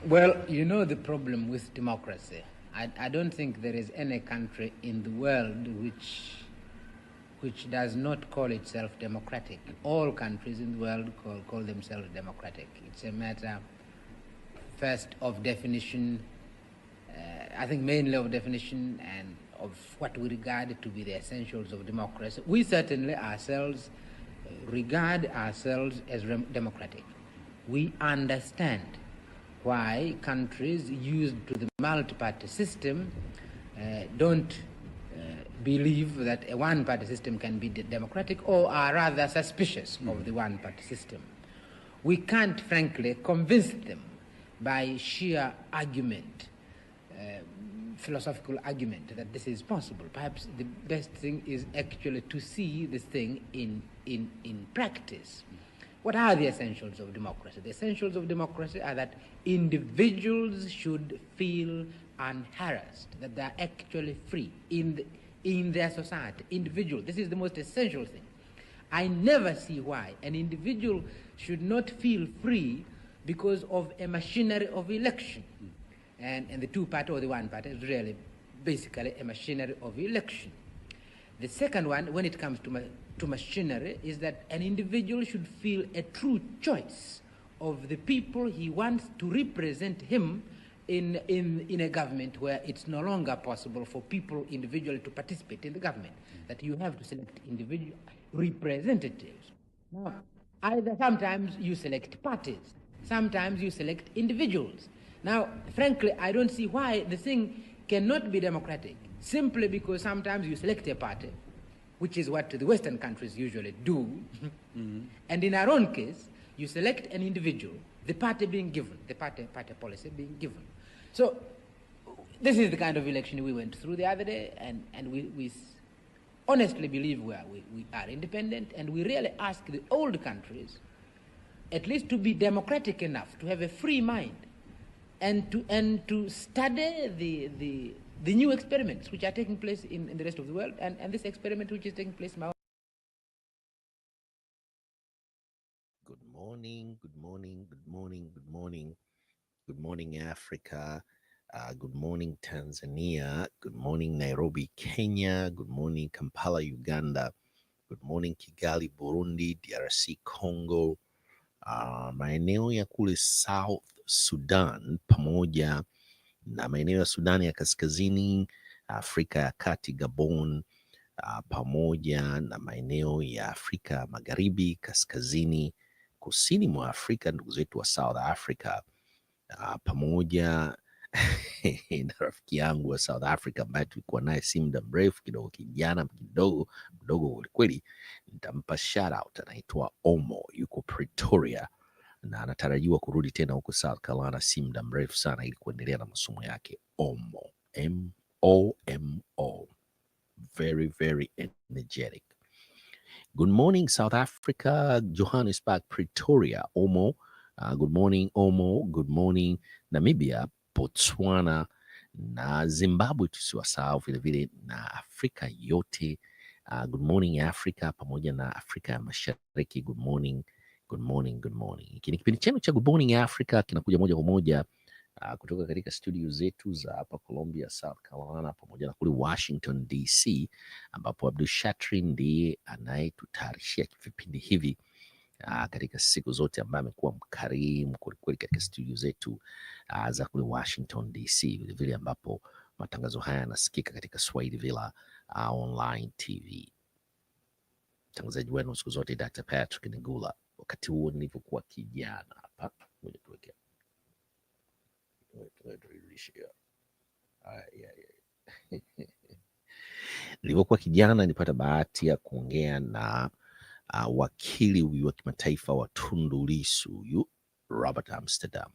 Well, you know the problem with democracy. I don't think there is any country in the world which does not call itself democratic. All countries in the world call themselves democratic. It's a matter, first, of definition, I think mainly of definition and of what we regard to be the essentials of democracy. We certainly ourselves regard ourselves as democratic. We understand why countries used to the multi-party system don't believe that a one-party system can be democratic, or are rather suspicious of the one-party system. We can't, frankly, convince them by sheer argument, philosophical argument, that this is possible. Perhaps the best thing is actually to see this thing in practice. What are the essentials of democracy? The essentials of democracy are that individuals should feel unharassed, that they are actually free in their society. Individual, this is the most essential thing. I never see why an individual should not feel free because of a machinery of election. And the two-party or the one-party is really basically a machinery of election. The second one, when it comes to machinery, is that an individual should feel a true choice of the people he wants to represent him in a government where it's no longer possible for people individually to participate in the government, that you have to select individual representatives. Now, either sometimes you select parties, sometimes you select individuals. Now, frankly, I don't see why the thing cannot be democratic, simply because sometimes you select a party, which is what the Western countries usually do, and in our own case, you select an individual, the party being given, the party policy being given. So this is the kind of election we went through the other day, and we honestly believe we are independent, and we really ask the old countries at least to be democratic enough, to have a free mind, and to study the new experiments which are taking place in the rest of the world, and this experiment which is taking place in our. Good morning, good morning, good morning, good morning. Good morning, Africa. Good morning, Tanzania. Good morning, Nairobi, Kenya. Good morning, Kampala, Uganda. Good morning, Kigali, Burundi, DRC, Congo. Maeneo ya kule South Sudan pamoja na maeneo ya Sudan ya Kaskazini, Afrika ya Kati, Gabon, pamoja na maeneo ya Afrika Magharibi, Kaskazini, kusini mwa Afrika, ndugu zetu wa South Africa, pamoja na rafiki yangu wa South Africa ambaye tulikuwa naye si muda mrefu kidogo, kijana mdogo kwelikweli. Nitampa shout out, anaitwa Omo, yuko Pretoria na anatarajiwa kurudi tena huko South Carolina si muda mrefu sana ili kuendelea na masomo yake. Omo, Momo, very very energetic. Good morning South Africa, Johannesburg, Pretoria, Omo. Good morning Omo. Good morning Namibia, Botswana na Zimbabwe tusiwasahau vilevile, na Afrika yote. Good morning Africa pamoja na Afrika ya Mashariki. Good morning, good morning, good morning. Hiki ni kipindi chenu cha Good Morning Africa, kinakuja moja kwa moja kutoka katika studio zetu za hapa Columbia, South Carolina pamoja na kule Washington DC, ambapo Abdul Shatri ndiye anayetutayarishia vipindi hivi katika siku zote, ambaye amekuwa mkarimu kwelikweli katika studio zetu za kule Washington DC, vilevile ambapo matangazo haya yanasikika katika Swahili Villa Online TV. Mtangazaji wenu siku zote Dr. Patrick Ngula. Wakati huo nilivyokuwa kijana hapa, ngoja tuweke nilivyokuwa kijana nilipata bahati ya kuongea na wakili huyu wa kimataifa wa Tundu Lissu, huyu Robert Amsterdam.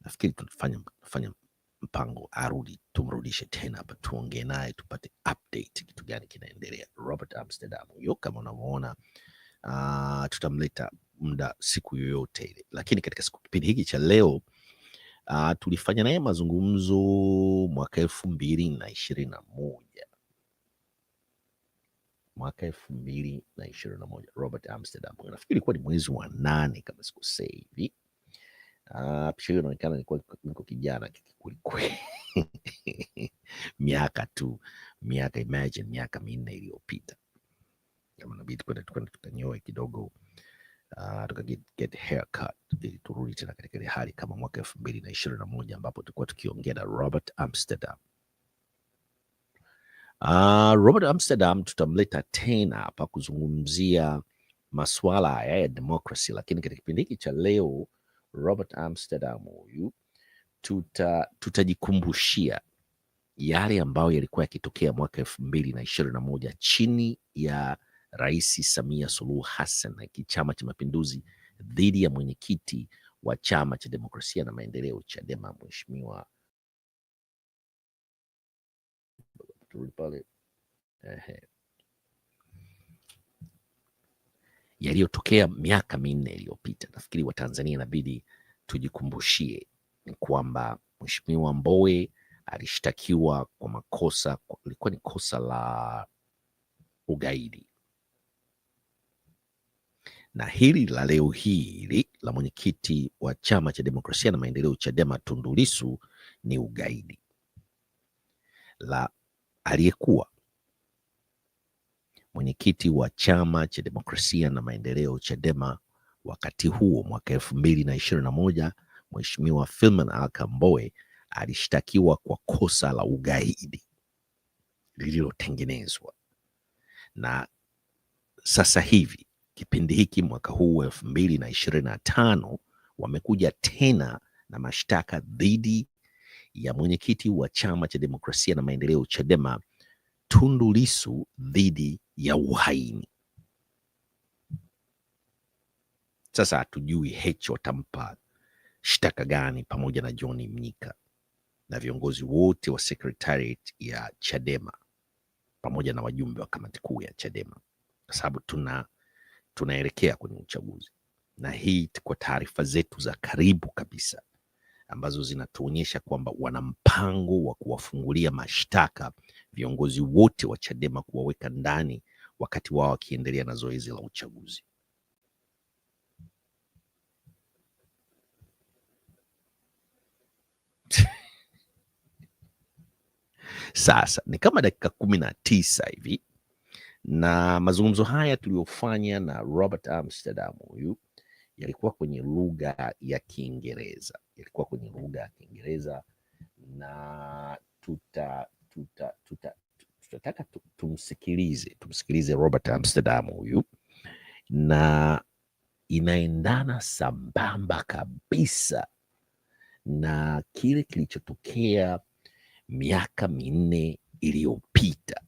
Nafikiri tutafanya mpango arudi, tumrudishe tena hapa tuongee naye tupate update kitu gani kinaendelea. Robert Amsterdam huyo kama unavyoona, tutamleta muda siku yoyote ile, lakini katika kipindi hiki cha leo tulifanya naye mazungumzo mwaka 2021, Robert Amsterdam. Nafikiri ilikuwa ni mwezi wa 8 kama sikosei hivi, Picha hiyo inaonekana nilikuwa niko kijana kwelikweli. Imagine miaka 4 iliyopita, kama inabidi kwenda tukanyoe kidogo, tuka get haircut ili turudi tena katika ile hali kama mwaka 2021 ambapo tulikuwa tukiongea na Robert Amsterdam. Robert Amsterdam tutamleta tena hapa kuzungumzia masuala haya ya democracy, lakini katika kipindi hiki cha leo Robert Amsterdam huyu tutajikumbushia yale ambayo yalikuwa yakitokea mwaka 2021 chini ya Rais Samia Suluhu Hassan na Chama cha Mapinduzi dhidi ya mwenyekiti wa Chama cha Demokrasia na Maendeleo Chadema, Mheshimiwa yaliyotokea miaka 4 iliyopita. Nafikiri Watanzania inabidi tujikumbushie ni kwamba Mheshimiwa Mbowe alishtakiwa kwa makosa, ilikuwa ni kosa la ugaidi, na hili la leo hili la mwenyekiti wa Chama cha Demokrasia na Maendeleo Chadema Tundu Lissu ni ugaidi. La aliyekuwa mwenyekiti wa Chama cha Demokrasia na Maendeleo Chadema wakati huo mwaka 2021 Mheshimiwa Freeman Aikael Mbowe alishtakiwa kwa kosa la ugaidi lililotengenezwa. Na sasa hivi kipindi hiki mwaka huu 2025 wamekuja tena na mashtaka dhidi ya mwenyekiti wa Chama cha Demokrasia na Maendeleo Chadema Tundu Lissu dhidi ya uhaini. Sasa hatujui Heche watampa shtaka gani, pamoja na John Mnyika na viongozi wote wa secretariat ya Chadema pamoja na wajumbe wa kamati kuu ya Chadema, kwa sababu tunaelekea kwenye uchaguzi, na hii kwa taarifa zetu za karibu kabisa ambazo zinatuonyesha kwamba wana mpango wa kuwafungulia mashtaka viongozi wote wa Chadema, kuwaweka ndani wakati wao wakiendelea na zoezi la uchaguzi. Sasa ni kama dakika 19 hivi, na mazungumzo haya tuliyofanya na Robert Amsterdam huyu yalikuwa kwenye lugha ya Kiingereza, na tutataka tumsikilize Robert Amsterdam huyu, na inaendana sambamba kabisa na kile kilichotokea miaka 4 iliyopita.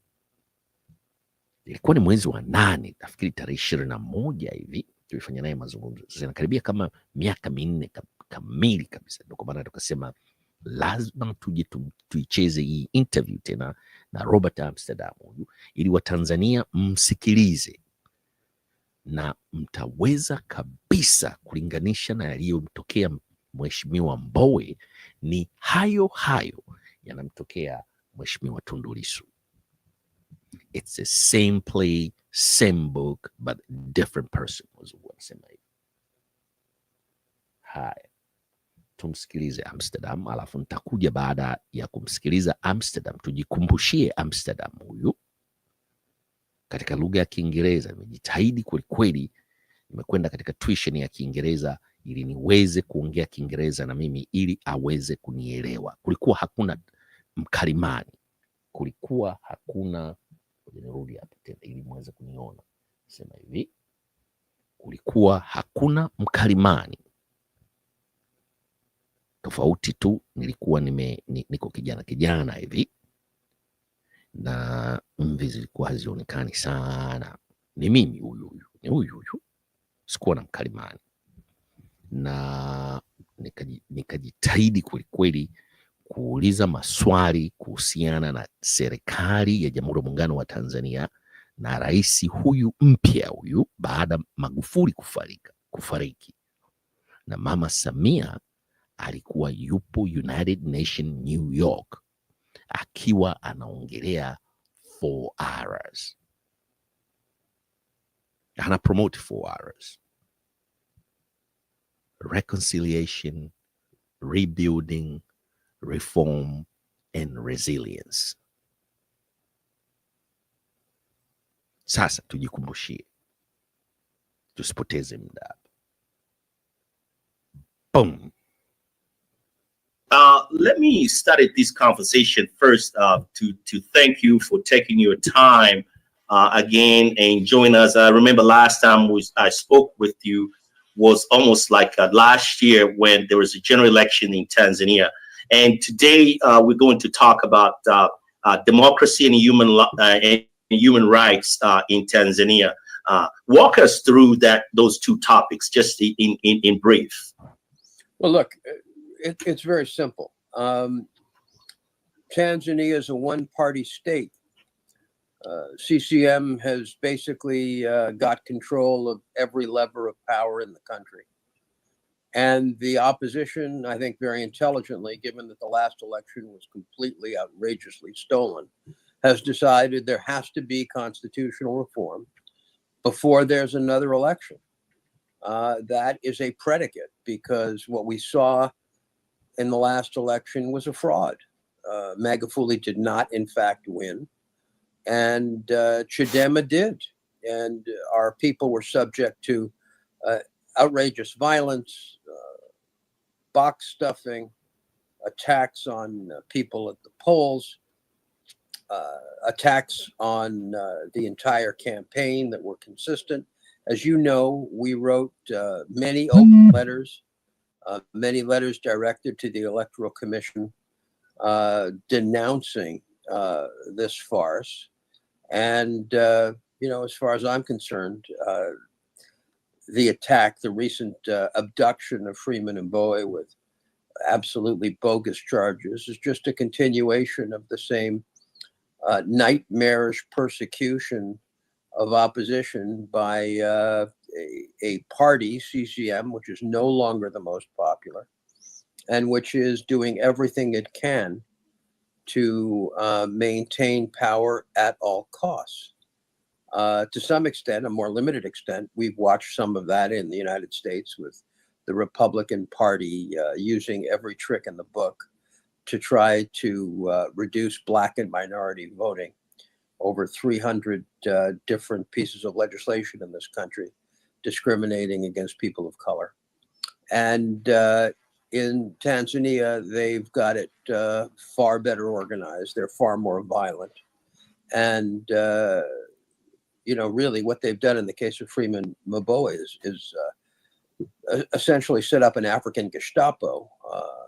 Ilikuwa ni mwezi wa 8, nafikiri tarehe 21 hivi tulifanya naye mazungumzo. Sasa inakaribia kama miaka 4 kamili kabisa, ndio kwa maana tukasema lazima tuje tuicheze hii interview tena na Robert Amsterdam huyu, ili Watanzania msikilize na mtaweza kabisa kulinganisha na yaliyomtokea Mheshimiwa Mbowe ni hayo hayo yanamtokea Mheshimiwa Tundu Lissu. It's the same play, same book, but different person. Haya, tumsikilize Amsterdam, alafu nitakuja baada ya kumsikiliza Amsterdam tujikumbushie Amsterdam huyu katika lugha ya Kiingereza. Nimejitahidi kwelikweli, nimekwenda katika tuition ya Kiingereza ili niweze kuongea Kiingereza na mimi, ili aweze kunielewa. Kulikuwa hakuna mkalimani, kulikuwa hakuna, nirudi hapa tena ili muweze kuniona. Sema hivi, kulikuwa hakuna mkalimani, tofauti tu nilikuwa niko kijana hivi, na mvi zilikuwa hazionekani sana. Ni mimi huyu, sikuwa na mkalimani, na nikajitahidi kwelikweli kuuliza maswali kuhusiana na serikali ya Jamhuri ya Muungano wa Tanzania na rais huyu mpya huyu, baada Magufuli kufariki, na Mama Samia alikuwa yupo United Nation New York akiwa anaongelea 4 hours, ana promote 4 hours reconciliation, rebuilding, reform, and resilience. Sasa tujikumbushie, tusipoteze muda. Boom. Let me start this conversation first to thank you for taking your time again and join us. I remember last time I spoke with you was almost like last year when there was a general election in Tanzania. And today we're going to talk about democracy and human rights in Tanzania. Walk us through those two topics just in brief. Well, look, it's very simple. Tanzania is a one-party state. CCM has basically got control of every lever of power in the country. And the opposition, I think very intelligently, given that the last election was completely outrageously stolen, has decided there has to be constitutional reform before there's another election. That is a predicate, because what we saw in the last election was a fraud. Magufuli did not, in fact, win, and Chadema did. And our people were subject to outrageous violence, box stuffing, attacks on people at the polls, attacks on the entire campaign that were consistent. As you know, we wrote many open letters, many letters directed to the Electoral Commission denouncing this farce. And, as far as I'm concerned, the recent abduction of Freeman Mbowe with absolutely bogus charges is just a continuation of the same nightmarish persecution of opposition by a party, CCM, which is no longer the most popular, and which is doing everything it can to maintain power at all costs. To some extent, a more limited extent, we've watched some of that in the United States with the Republican Party using every trick in the book to try to reduce Black and minority voting. Over 300 different pieces of legislation in this country discriminating against people of color. And in Tanzania, they've got it far better organized. They're far more violent. And, really what they've done in the case of Freeman Mbowe is essentially set up an African Gestapo,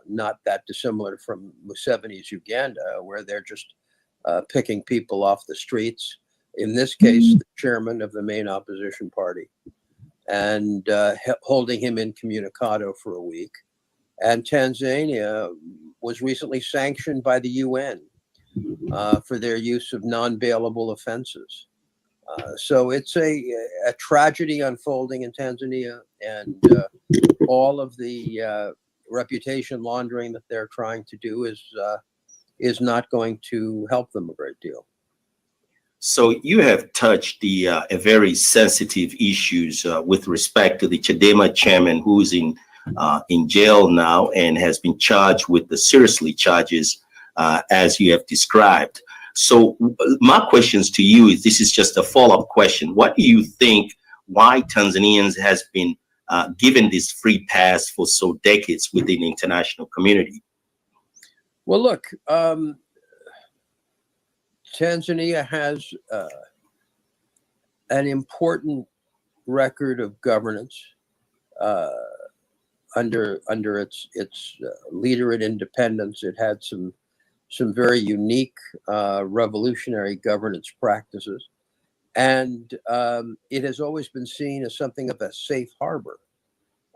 not that dissimilar from Museveni's Uganda, where they're just picking people off the streets. In this case, the chairman of the main opposition party, and holding him incommunicado for a week. And Tanzania was recently sanctioned by the UN for their use of non-bailable offenses. So it's a tragedy unfolding in Tanzania, and all of the reputation laundering that they're trying to do is not going to help them a great deal. So you have touched a very sensitive issues with respect to the Chadema chairman, who's in jail now and has been charged with the seriously charges as you have described. So my questions to you is, this is just a follow-up question. What do you think why Tanzanians has been given this free pass for so decades within the international community? Well, look, Tanzania has an important record of governance under its leader in independence. It had some very unique revolutionary governance practices, and it has always been seen as something of a safe harbor.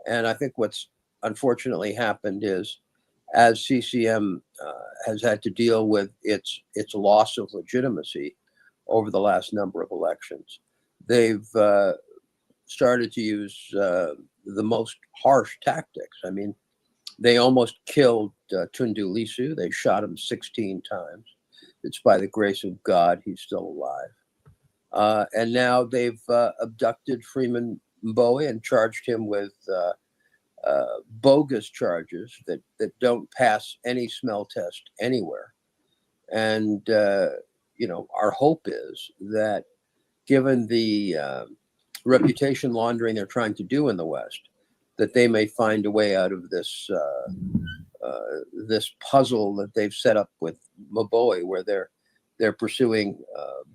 And I think what's unfortunately happened is, as CCM has had to deal with its loss of legitimacy over the last number of elections, they've started to use the most harsh tactics. I mean, they almost killed Tundu Lissu. They shot him 16 times. It's by the grace of God he's still alive. And now they've abducted Freeman Mbowe and charged him with bogus charges that don't pass any smell test anywhere. And, our hope is that given the reputation laundering they're trying to do in the West, that they may find a way out of this this puzzle that they've set up with Mbowe, where they're pursuing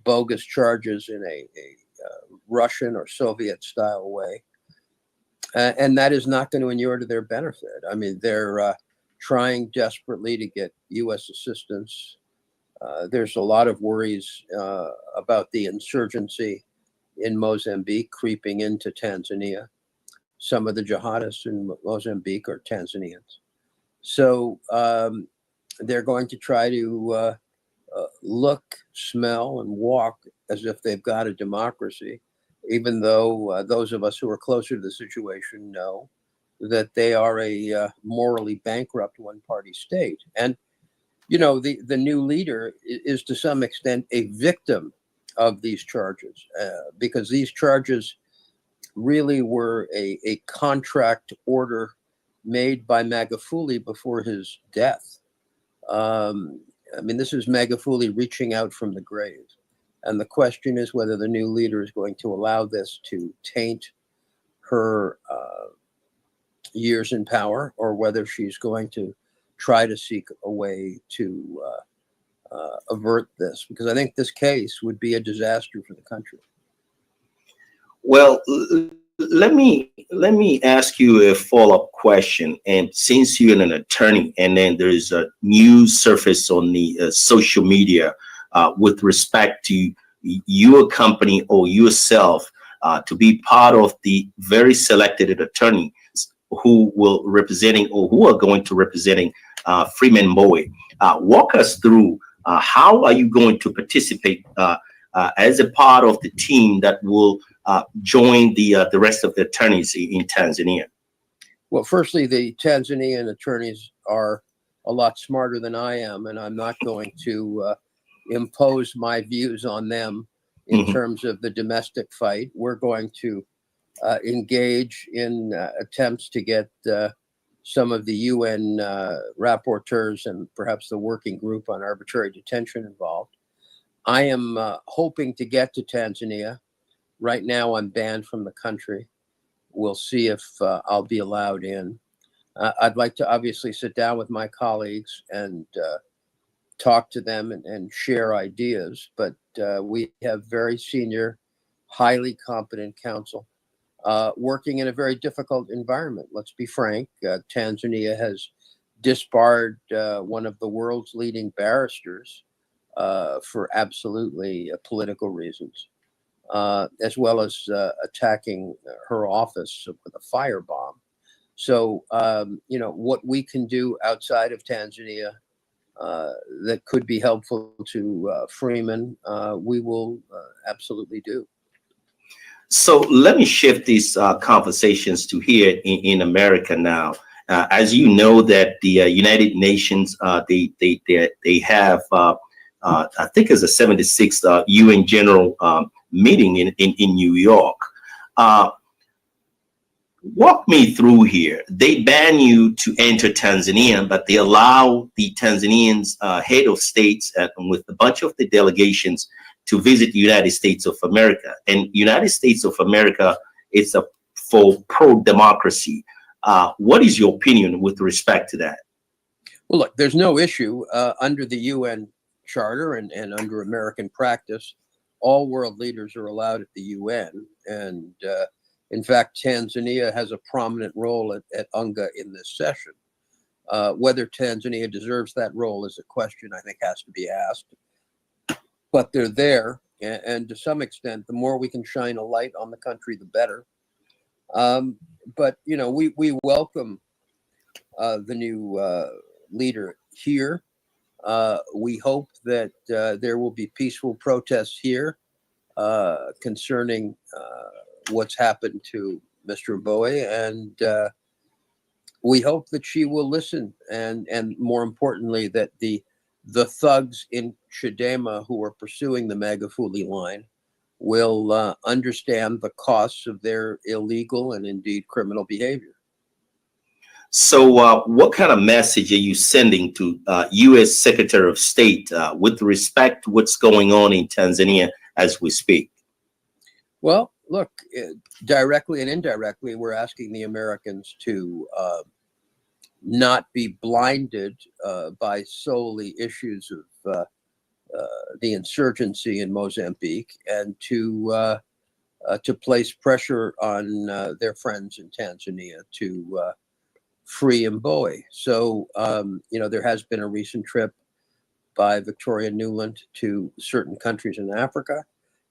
bogus charges in a Russian or Soviet style way. And that is not going to inure to their benefit. I mean, they're trying desperately to get U.S. assistance. There's a lot of worries about the insurgency in Mozambique creeping into Tanzania. Some of the jihadists in Mozambique are Tanzanians. So they're going to try to look, smell, and walk as if they've got a democracy, even though those of us who are closer to the situation know that they are a morally bankrupt one-party state. And, the new leader is to some extent a victim of these charges, because these charges really were a contract order made by Magufuli before his death. This is Magufuli reaching out from the grave. And the question is whether the new leader is going to allow this to taint her years in power, or whether she's going to try to seek a way to avert this, because I think this case would be a disaster for the country. Well, let me ask you a follow-up question. And since you're an attorney, and then there is a news surface on the social media with respect to your company or yourself to be part of the very selected attorneys who will representing, or who are going to representing Freeman Mbowe. Walk us through how are you going to participate as a part of the team that will join the rest of the attorneys in Tanzania? Well, firstly, the Tanzanian attorneys are a lot smarter than I am, and I'm not going to impose my views on them in terms of the domestic fight. We're going to engage in attempts to get some of the UN rapporteurs and perhaps the working group on arbitrary detention involved. I am hoping to get to Tanzania. Right now, I'm banned from the country. We'll see if I'll be allowed in. I'd like to obviously sit down with my colleagues and talk to them and share ideas, but we have very senior, highly competent counsel working in a very difficult environment. Let's be frank, Tanzania has disbarred one of the world's leading barristers for absolutely political reasons, as well as attacking her office with a firebomb. So, what we can do outside of Tanzania that could be helpful to Freeman, we will absolutely do. So let me shift these conversations to here in America now. As you know, that the United Nations, they have, I think it's a 76th UN General meeting in New York. Walk me through here. They ban you to enter Tanzania, but they allow the Tanzanians head of states with a bunch of the delegations to visit the United States of America. And United States of America is for pro-democracy. What is your opinion with respect to that? Well, look, there's no issue under the UN Charter and under American practice. All world leaders are allowed at the UN. And in fact, Tanzania has a prominent role at UNGA in this session. Whether Tanzania deserves that role is a question I think has to be asked. But they're there, and to some extent, the more we can shine a light on the country, the better. But we welcome the new leader here. We hope that there will be peaceful protests here concerning what's happened to Mr. Mbowe, and we hope that she will listen, and more importantly, that the thugs in Chadema who are pursuing the Magufuli line will understand the costs of their illegal and indeed criminal behavior. So, what kind of message are you sending to U.S. Secretary of State with respect to what's going on in Tanzania as we speak? Well, look, directly and indirectly, we're asking the Americans to not be blinded by solely issues of the insurgency in Mozambique, and to place pressure on their friends in Tanzania to free Mbowe. So, there has been a recent trip by Victoria Nuland to certain countries in Africa,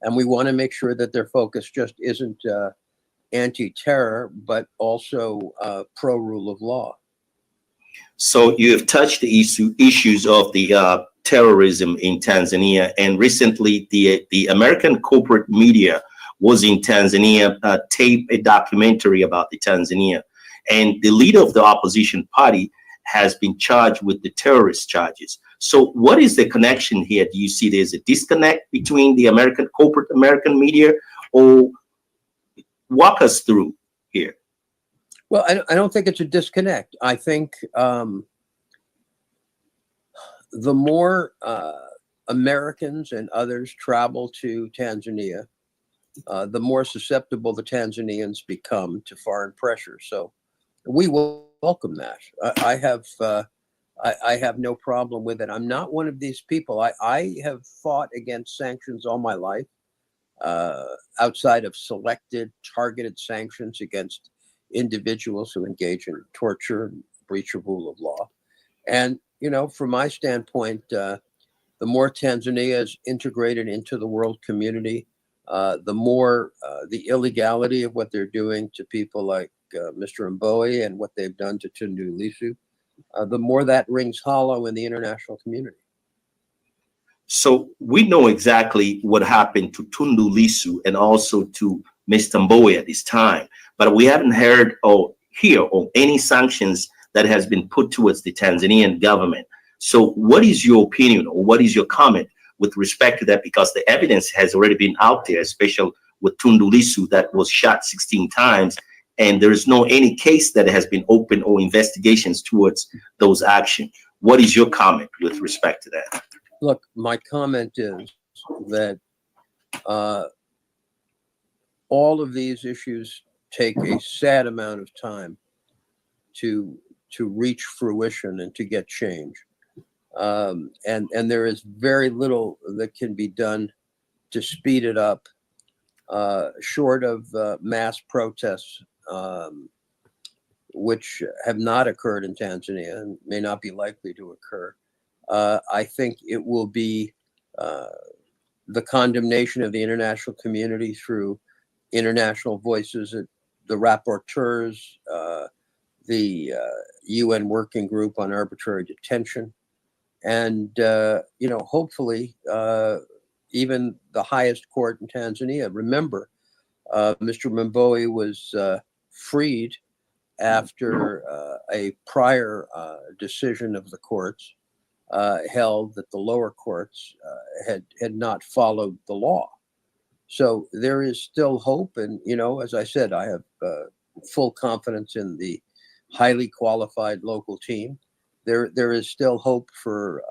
and we want to make sure that their focus just isn't anti-terror, but also pro-rule of law. So you have touched the issues of the terrorism in Tanzania, and recently the American corporate media was in Tanzania, taped a documentary about the Tanzania. And the leader of the opposition party has been charged with the terrorist charges. So what is the connection here? Do you see there's a disconnect between the corporate American media, or walk us through here? Well, I don't think it's a disconnect. I think the more Americans and others travel to Tanzania, the more susceptible the Tanzanians become to foreign pressure. So we will welcome that. I have no problem with it. I'm not one of these people. I have fought against sanctions all my life, outside of selected, targeted sanctions against individuals who engage in torture and breach of rule of law. And, from my standpoint, the more Tanzania is integrated into the world community, the more the illegality of what they're doing to people like Mr. Mbowe and what they've done to Tundu Lissu, the more that rings hollow in the international community. So we know exactly what happened to Tundu Lissu and also to Mr. Mbowe at this time, but we haven't heard or hear of any sanctions that has been put towards the Tanzanian government. So what is your opinion, or what is your comment with respect to that? Because the evidence has already been out there, especially with Tundu Lissu that was shot 16 times, and there is no any case that has been open or investigations towards those actions. What is your comment with respect to that? Look, my comment is that all of these issues take a sad amount of time to reach fruition and to get change. And there is very little that can be done to speed it up, short of mass protests, which have not occurred in Tanzania and may not be likely to occur. I think it will be the condemnation of the international community through international voices, the rapporteurs, the UN Working Group on Arbitrary Detention, and hopefully even the highest court in Tanzania. Remember, Mr. Mbowe was freed after a prior decision of the courts held that the lower courts had not followed the law. So there is still hope, and as I said, I have full confidence in the highly qualified local team. There is still hope for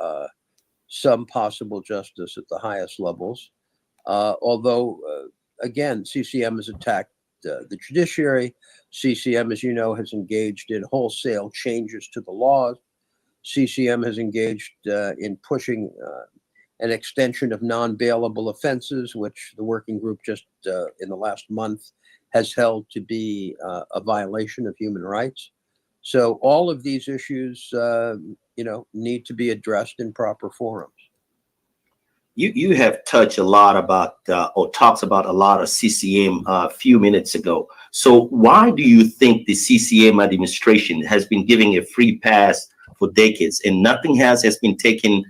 some possible justice at the highest levels. Although, again, CCM has attacked the judiciary. CCM, as you know, has engaged in wholesale changes to the laws. CCM has engaged in pushing an extension of non-bailable offenses, which the working group just in the last month has held to be a violation of human rights. So all of these issues, need to be addressed in proper forums. You have touched a lot about or talks about a lot of CCM a few minutes ago. So why do you think the CCM administration has been giving a free pass for decades and nothing has been taken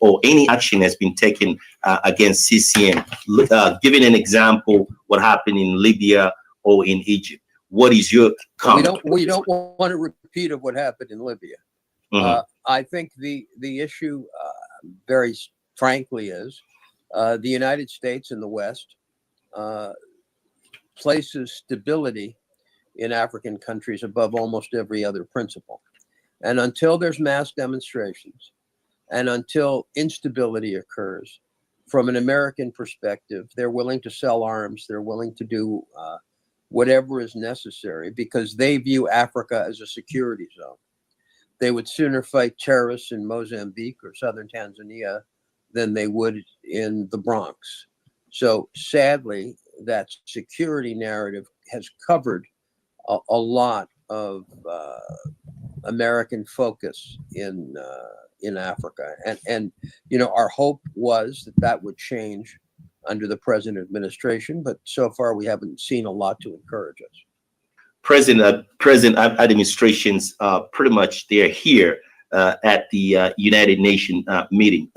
or any action has been taken against CCM? Giving an example, what happened in Libya or in Egypt. What is your comment? We don't want a repeat of what happened in Libya. Mm-hmm. I think the issue, very frankly, is the United States and the West places stability in African countries above almost every other principle. And until there's mass demonstrations and until instability occurs, from an American perspective, they're willing to sell arms. They're willing to do whatever is necessary because they view Africa as a security zone. They would sooner fight terrorists in Mozambique or southern Tanzania than they would in the Bronx. So sadly, that security narrative has covered a lot of American focus in Africa, and our hope was that that would change under the present administration, but so far we haven't seen a lot to encourage us. Present administrations, pretty much they're here at the United Nations meeting,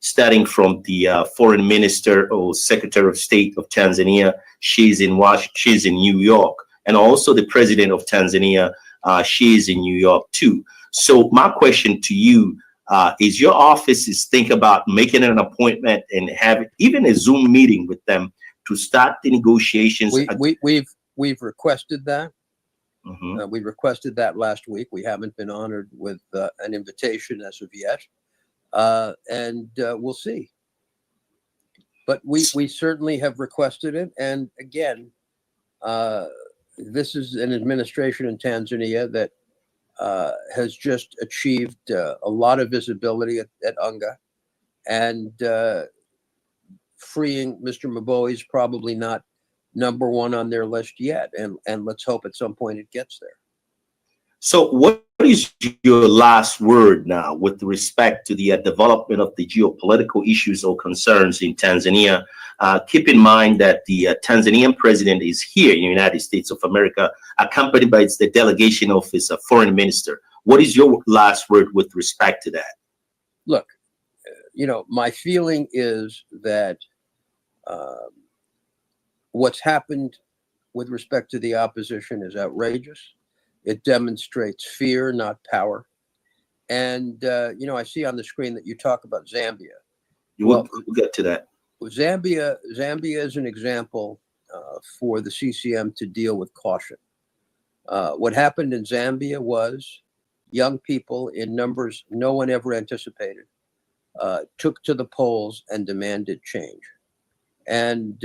starting from the foreign minister or secretary of state of Tanzania. She's in Washington, she's in New York, and also the president of Tanzania. She's in New York too. So my question to you is: your office is think about making an appointment and have even a Zoom meeting with them to start the negotiations? We've requested that. Mm-hmm. We requested that last week. We haven't been honored with an invitation as of yet, and we'll see. But we certainly have requested it. And again, this is an administration in Tanzania that has just achieved a lot of visibility at UNGA, and freeing Mr. Mbowe is probably not number one on their list yet, and let's hope at some point it gets there. So what is your last word now with respect to the development of the geopolitical issues or concerns in Tanzania? Keep in mind that the Tanzanian president is here in the United States of America, accompanied by the delegation of his foreign minister. What is your last word with respect to that? Look, my feeling is that what's happened with respect to the opposition is outrageous. It demonstrates fear, not power. And, I see on the screen that you talk about Zambia. We'll get to that. Zambia is an example for the CCM to deal with caution. What happened in Zambia was young people in numbers no one ever anticipated took to the polls and demanded change. And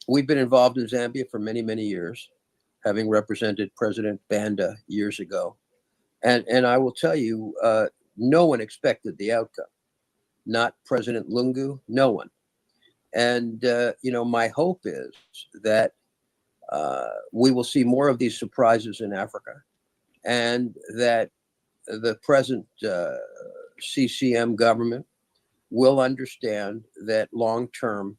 we've been involved in Zambia for many, many years, having represented President Banda years ago. And I will tell you, no one expected the outcome. Not President Lungu, no one. And, my hope is that we will see more of these surprises in Africa, and that the present CCM government will understand that long-term,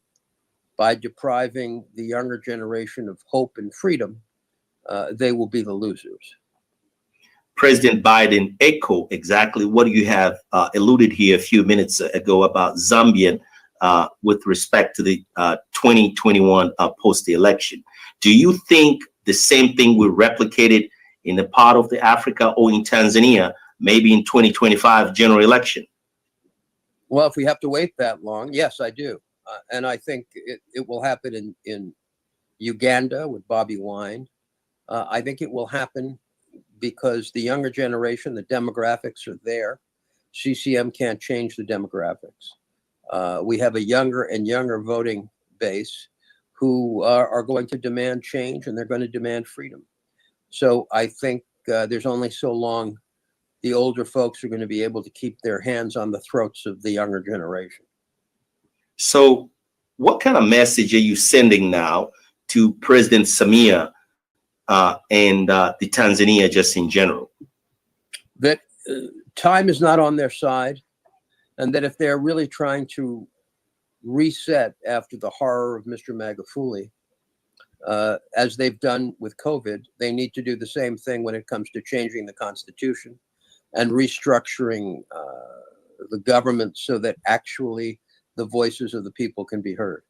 by depriving the younger generation of hope and freedom, they will be the losers. President Biden echo exactly what you have alluded here a few minutes ago about Zambia with respect to the 2021 post-election. Do you think the same thing will replicate it in a part of the Africa or in Tanzania, maybe in 2025 general election? Well, if we have to wait that long, yes, I do. And I think it will happen in Uganda with Bobi Wine. I think it will happen because the younger generation, the demographics are there. CCM can't change the demographics. We have a younger and younger voting base who are going to demand change, and they're going to demand freedom. So I think there's only so long the older folks are going to be able to keep their hands on the throats of the younger generation. So what kind of message are you sending now to President Samia and the Tanzania just in general? That time is not on their side, and that if they're really trying to reset after the horror of Mr. Magufuli, as they've done with COVID, they need to do the same thing when it comes to changing the Constitution and restructuring the government so that actually the voices of the people can be heard.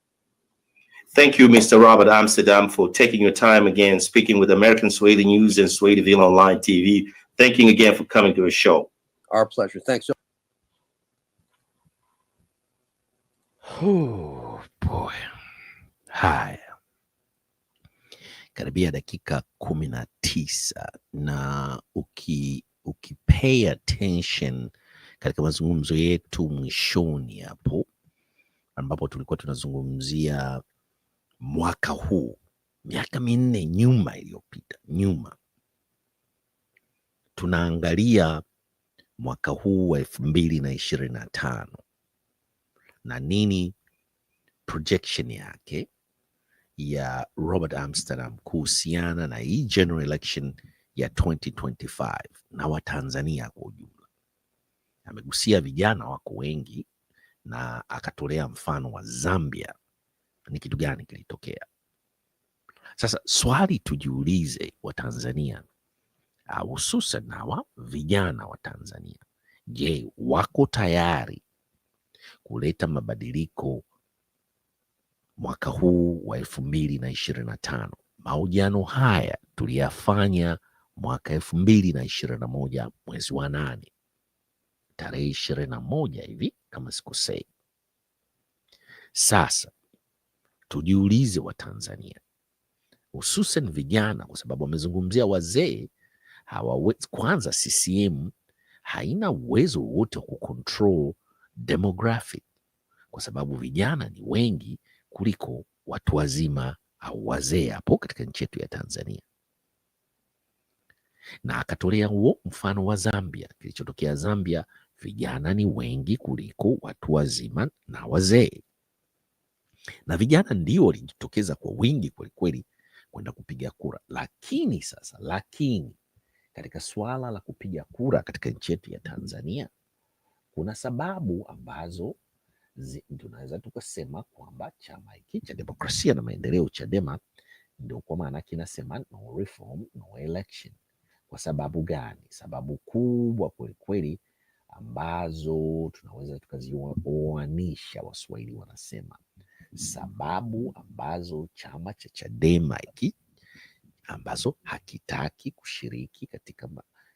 Thank you, Mr. Robert Amsterdam, for taking your time again, speaking with American Swahili News and Swahiliville Online TV. Thank you again for coming to the show. Our pleasure. Thanks so much. Oh, boy. Haya. karibia dakika 19 na ukipay attention katika mazungumzo yetu mwishoni hapo, ambapo tulikuwa tunazungumzia mwaka huu, miaka minne nyuma iliyopita, tunaangalia mwaka huu wa 2025 na nini projection yake ya Robert Amsterdam kuhusiana na hii general election ya 2025 na Watanzania kwa ujumla. Amegusia vijana wako wengi na akatolea mfano wa Zambia. Ni kitu gani kilitokea? Sasa swali tujiulize Watanzania, hususan hawa vijana wa Tanzania, je, wako tayari kuleta mabadiliko mwaka huu wa 2025? Mahojiano haya tuliyafanya mwaka 2021 mwezi wa 8 tarehe 21 hivi kama sikosei. Sasa tujiulize Watanzania, hususan vijana, kwa sababu wamezungumzia wazee hawawezi. Kwanza CCM haina uwezo wote wa kucontrol demographic, kwa sababu vijana ni wengi kuliko watu wazima au wazee hapo katika nchi yetu ya Tanzania. Na akatolea huo mfano wa Zambia. Kilichotokea Zambia, vijana ni wengi kuliko watu wazima na wazee, na vijana ndio walijitokeza kwa wingi kwelikweli kwenda kupiga kura. Lakini katika swala la kupiga kura katika nchi yetu ya Tanzania, kuna sababu ambazo tunaweza tukasema kwamba chama hiki cha Demokrasia na Maendeleo, Chadema, ndio kwa maana kinasema no reform, no election. Kwa sababu gani? Sababu kubwa kwelikweli ambazo tunaweza tukazioanisha, Waswahili wanasema sababu ambazo chama cha Chadema hiki ambazo hakitaki kushiriki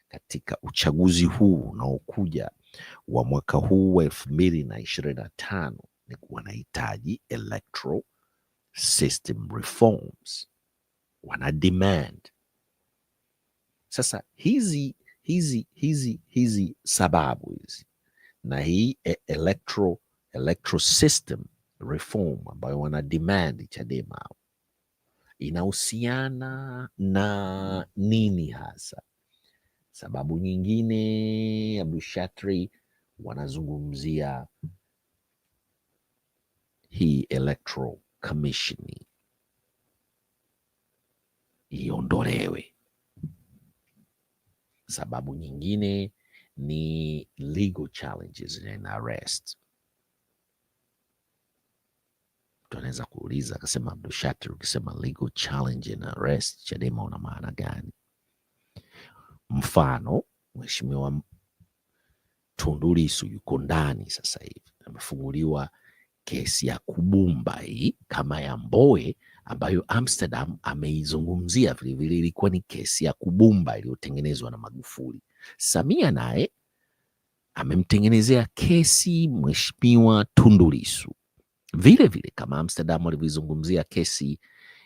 katika uchaguzi huu unaokuja wa mwaka huu wa 2025 ni wanahitaji electoral system reforms, wana demand. Sasa hizi sababu hizi na hii electoral system reform ambayo wana demand Chadema inahusiana na nini hasa? Sababu nyingine, Abdushatri, wanazungumzia hii electoral commission iondolewe. Sababu nyingine ni legal challenges and arrest. Tunaweza kuuliza, akasema Abdushatri, ukisema legal challenge and arrest, Chadema una maana gani? Mfano, Mheshimiwa Tundu Lissu yuko ndani sasa hivi, amefunguliwa kesi ya kubumba hii kama ya Mbowe, ambayo Amsterdam ameizungumzia vilevile, ilikuwa ni kesi ya kubumba iliyotengenezwa na Magufuli. Samia naye amemtengenezea kesi Mheshimiwa Tundu Lissu vile vile, kama Amsterdam alivyozungumzia kesi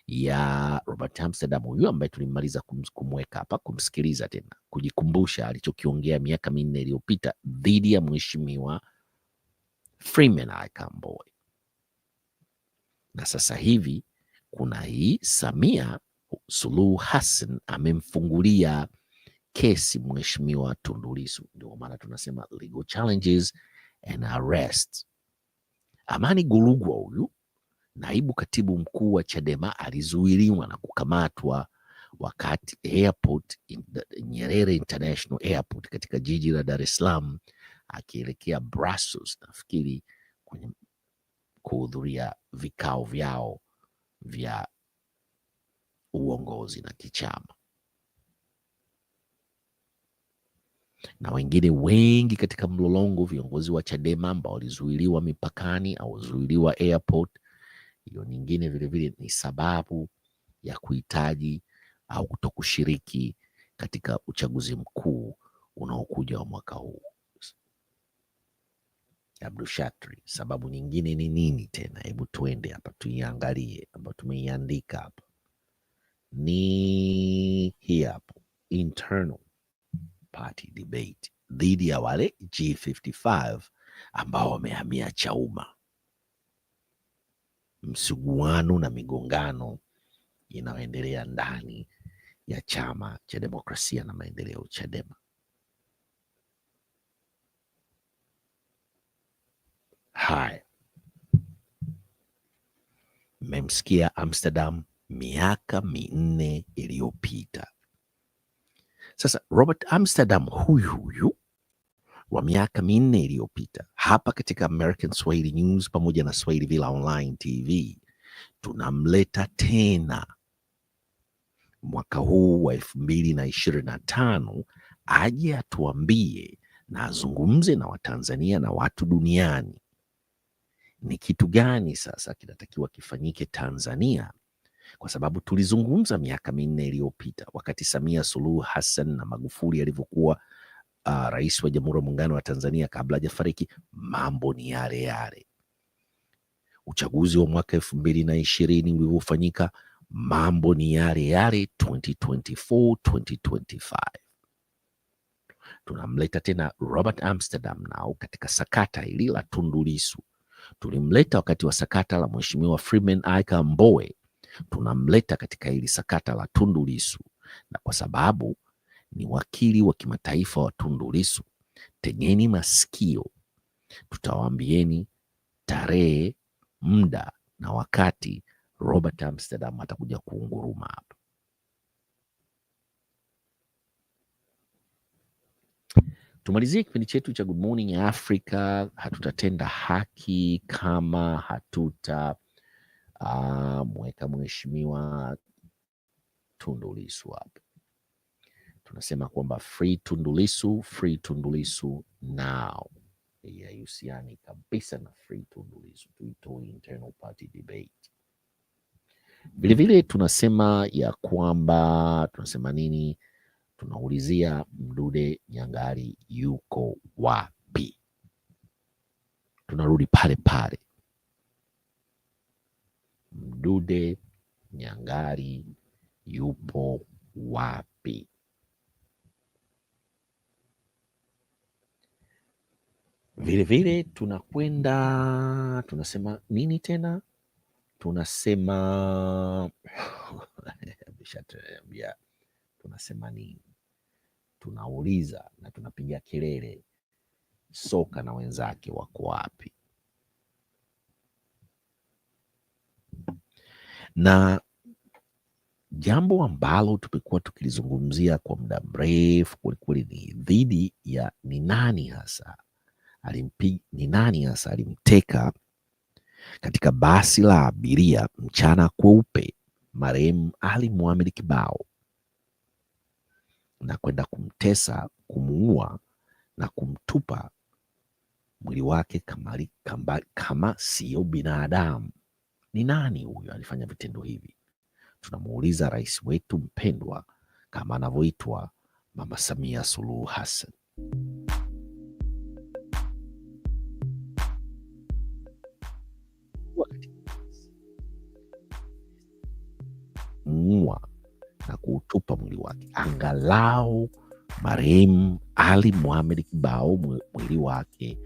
ya Robert Amsterdam huyu ambaye tulimaliza kumweka hapa, kumsikiliza tena, kujikumbusha alichokiongea miaka 4 iliyopita dhidi ya Mheshimiwa Freeman Aikaboy. Na sasa hivi kuna hii Samia Suluhu Hassan amemfungulia kesi Mheshimiwa Tundu Lissu. Ndio maana tunasema legal challenges and arrest. Amani Golugwa huyu naibu katibu mkuu wa Chadema alizuiliwa na kukamatwa wakati Nyerere International Airport katika jiji la Dar es Salaam akielekea Brussels, nafikiri kwenye kuhudhuria vikao vyao vya uongozi na kichama. Na wengine wengi katika mlolongo, viongozi wa Chadema ambao walizuiliwa mipakani au zuiliwa airport. Hiyo nyingine vilevile ni sababu ya kuhitaji au kutokushiriki katika uchaguzi mkuu unaokuja wa mwaka huu. Abdushatri, sababu nyingine ni nini tena? Hebu tuende hapa tuiangalie, ambayo tumeiandika hapa. ni hii hapo, internal party debate dhidi ya wale G55 ambao wamehamia Chauma. Msuguano na migongano inayoendelea ndani ya chama cha demokrasia na maendeleo Chadema. Haya, mmemsikia Amsterdam miaka 4 iliyopita. Sasa Robert Amsterdam huyu wa miaka 4 iliyopita, hapa katika American Swahili News pamoja na Swahili Villa Online TV tunamleta tena mwaka huu wa 2025 aje atuambie na azungumze na Watanzania na watu duniani ni kitu gani sasa kinatakiwa kifanyike Tanzania, kwa sababu tulizungumza miaka 4 iliyopita wakati Samia Suluhu Hassan na Magufuli alivyokuwa rais wa Jamhuri ya Muungano wa Tanzania kabla hajafariki. Mambo ni yale yale. Uchaguzi wa mwaka 2020 ulivyofanyika, mambo ni yale yale. 2024, 2025 tunamleta tena Robert Amsterdam nao katika sakata hili la Tundu Lissu. Tulimleta wakati wa sakata la Mheshimiwa Freeman Aika Mbowe, tunamleta katika hili sakata la Tundu Lissu, na kwa sababu ni wakili wa kimataifa wa Tundu Lissu, tegeni masikio, tutawaambieni tarehe, muda na wakati Robert Amsterdam atakuja kuunguruma hapa. Tumalizie kipindi chetu cha Good Morning Africa. Hatutatenda haki kama hatuta mweka Mheshimiwa Tundu Lissu hapa. Tunasema kwamba free Tundu Lissu, free Tundu Lissu now. Haihusiani kabisa na free Tundu Lissu, tuitoe internal party debate. Vilevile tunasema ya kwamba, tunasema nini? Tunaulizia Mdude Nyangali yuko wapi? Tunarudi pale pale, Mdude Nyangali yupo wapi? Vilevile tunakwenda, tunasema nini tena? Tunasema tunasema nini? Tunauliza na tunapiga kelele, soka na wenzake wako wapi? Na jambo ambalo tumekuwa tukilizungumzia kwa muda mrefu kwelikweli ni dhidi ya ni nani hasa alimteka katika basi la abiria mchana kweupe marehemu Ali Mohamed Kibao na kwenda kumtesa, kumuua na kumtupa mwili wake kama sio binadamu. Ni nani huyo alifanya vitendo hivi? Tunamuuliza rais wetu mpendwa kama anavyoitwa Mama Samia Suluhu Hassan. Muua na kuutupa mwili wake, angalau marehemu Ali Mohamed Kibao mwili wake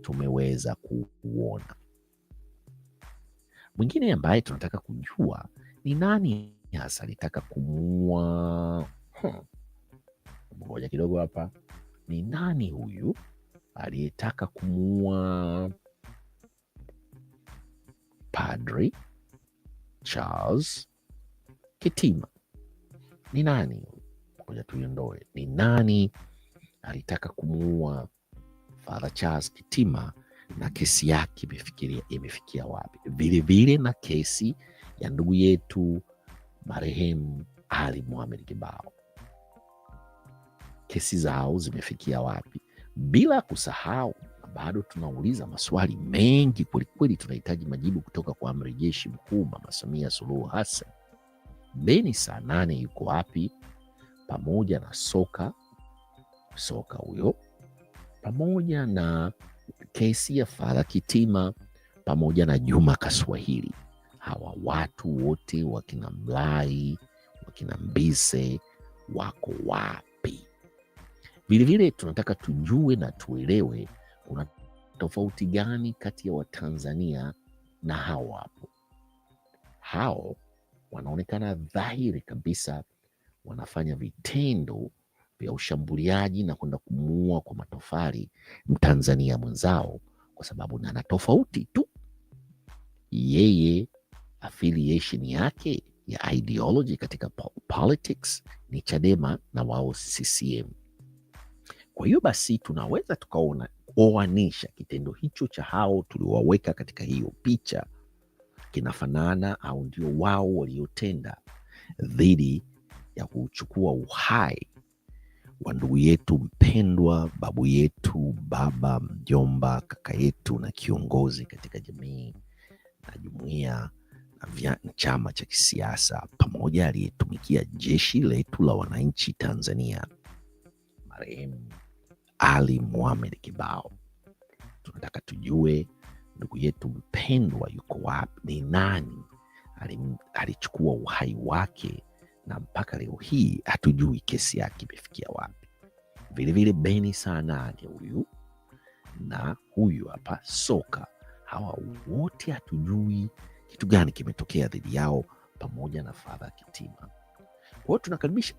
tumeweza kuuona. Mwingine ambaye tunataka kujua ni nani hasa alitaka kumuua. Ngoja kidogo hapa, ni nani huyu aliyetaka kumuua Padri Charles Kitima? Ni nani? Ngoja tuiondoe. Ni nani alitaka kumuua Father Charles Kitima na kesi yake imefikia wapi? Vilevile na kesi ya ndugu yetu marehemu Ali Mohamed Kibao, kesi zao zimefikia wapi? Bila kusahau, bado tunauliza maswali mengi kwelikweli, tunahitaji majibu kutoka kwa amiri jeshi mkuu Mama Samia Suluhu Hassan. Beni saa 8 yuko wapi? Pamoja na soka huyo, pamoja na kesi ya Father Kitima, pamoja na Juma Kaswahili. Hawa watu wote wakina Mlai, wakina Mbise wako wapi? Vilevile tunataka tujue na tuelewe kuna tofauti gani kati ya Watanzania na hao hapo. Hao wanaonekana dhahiri kabisa wanafanya vitendo vya ushambuliaji na kwenda kumuua kwa matofali Mtanzania mwenzao, kwa sababu na tofauti tu, yeye affiliation yake ya ideology katika politics ni Chadema na wao CCM. Kwa hiyo basi tunaweza tukaoanisha kitendo hicho cha hao tuliowaweka katika hiyo picha kinafanana au ndio wao waliotenda dhidi ya kuchukua uhai wa ndugu yetu mpendwa, babu yetu, baba, mjomba, kaka yetu na kiongozi katika jamii na jumuiya na chama cha kisiasa, pamoja aliyetumikia jeshi letu la wananchi Tanzania, marehemu Ali Mohamed Kibao. Tunataka tujue ndugu yetu mpendwa yuko wapi, ni nani alichukua uhai wake, na mpaka leo hii hatujui kesi yake imefikia wapi. Vilevile Beni saa 8 huyu na huyu hapa Soka, hawa wote hatujui kitu gani kimetokea dhidi yao, pamoja na Father Kitima. Kwa hiyo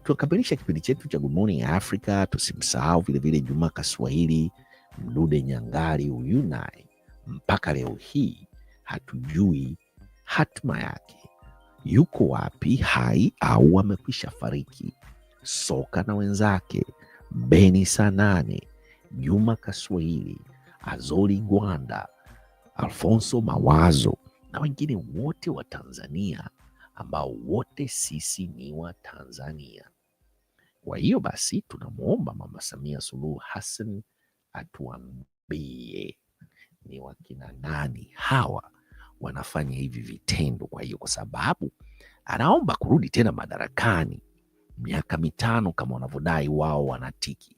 tunakamilisha kipindi chetu cha Good Morning Africa. Tusimsahau vilevile Juma Kaswahili, Mdude Nyangali, huyu naye mpaka leo hii hatujui hatima yake, yuko wapi, hai au amekwisha fariki. Soka na wenzake, Beni saa 8, Juma Kaswahili, Azoli Gwanda, Alfonso Mawazo na wengine wote wa Tanzania, ambao wote sisi ni wa Tanzania. Kwa hiyo basi tunamwomba Mama Samia Suluhu Hassan atuambie ni wakina nani hawa wanafanya hivi vitendo. Kwa hiyo kwa sababu anaomba kurudi tena madarakani miaka 5 kama wanavyodai wao wanatiki.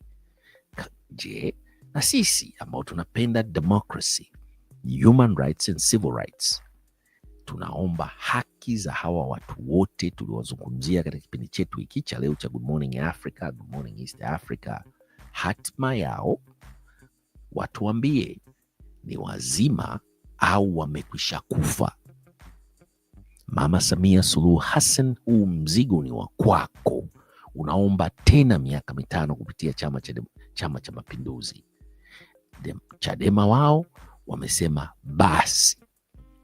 Je, na sisi ambao tunapenda democracy, human rights and civil rights, tunaomba haki za hawa watu wote tuliwazungumzia katika kipindi chetu hiki cha leo cha Good Morning Africa, Good Morning East Africa, hatima yao watuambie, ni wazima au wamekwisha kufa. Mama Samia Suluhu Hassan, huu mzigo ni wa kwako. Unaomba tena miaka 5 kupitia Chama cha Mapinduzi. Chadema wao wamesema basi,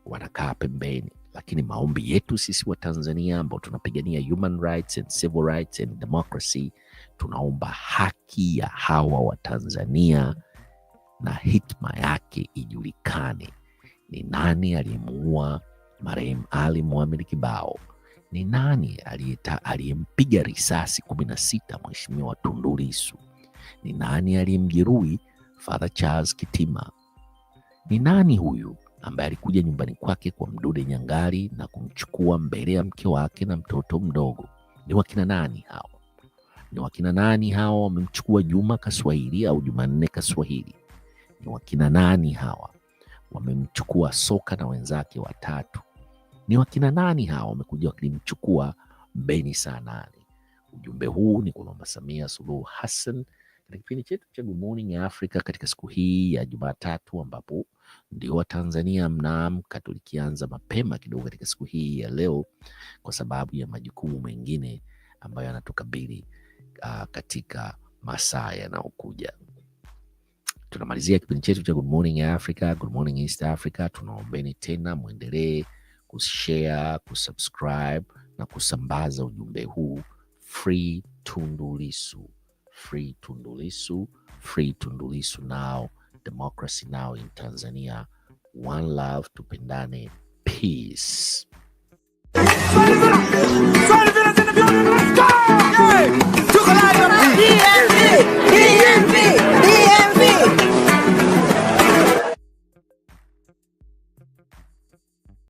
wanakaa pembeni, lakini maombi yetu sisi wa Tanzania ambao tunapigania human rights and civil rights and democracy, tunaomba haki ya hawa wa Tanzania na hitma yake ijulikane. Ni nani aliyemuua marehemu Ali Mohamed Kibao? Ni nani aliyempiga risasi 16 Mheshimiwa Tundu Lissu? Ni nani aliyemjeruhi Father Charles Kitima? Ni nani huyu ambaye alikuja nyumbani kwake kwa Mdude Nyangali na kumchukua mbele ya mke wake na mtoto mdogo? Ni wakina nani hao? Ni wakina nani hao wamemchukua Juma Kaswahili au Jumanne Kaswahili? Ni wakina nani hawa wamemchukua Soka na wenzake watatu? Ni wakina nani hawa wamekuja wakilimchukua Beni saa 8? Ujumbe huu ni kwa Mama Samia Suluhu Hassan katika kipindi chetu cha Good Morning Africa katika siku hii ya Jumatatu, ambapo ndio Watanzania mnaamka. Tulikianza mapema kidogo katika siku hii ya leo kwa sababu ya majukumu mengine ambayo yanatukabili katika masaa yanayokuja. Tunamalizia kipindi chetu cha Good Morning Africa, Good Morning East Africa. Tunaombeni tena muendelee kushare, kusubscribe na kusambaza ujumbe huu. Free Tundu Lissu, free Tundu Lissu, free Tundu Lissu now, democracy now in Tanzania. One love, tupendane, peace.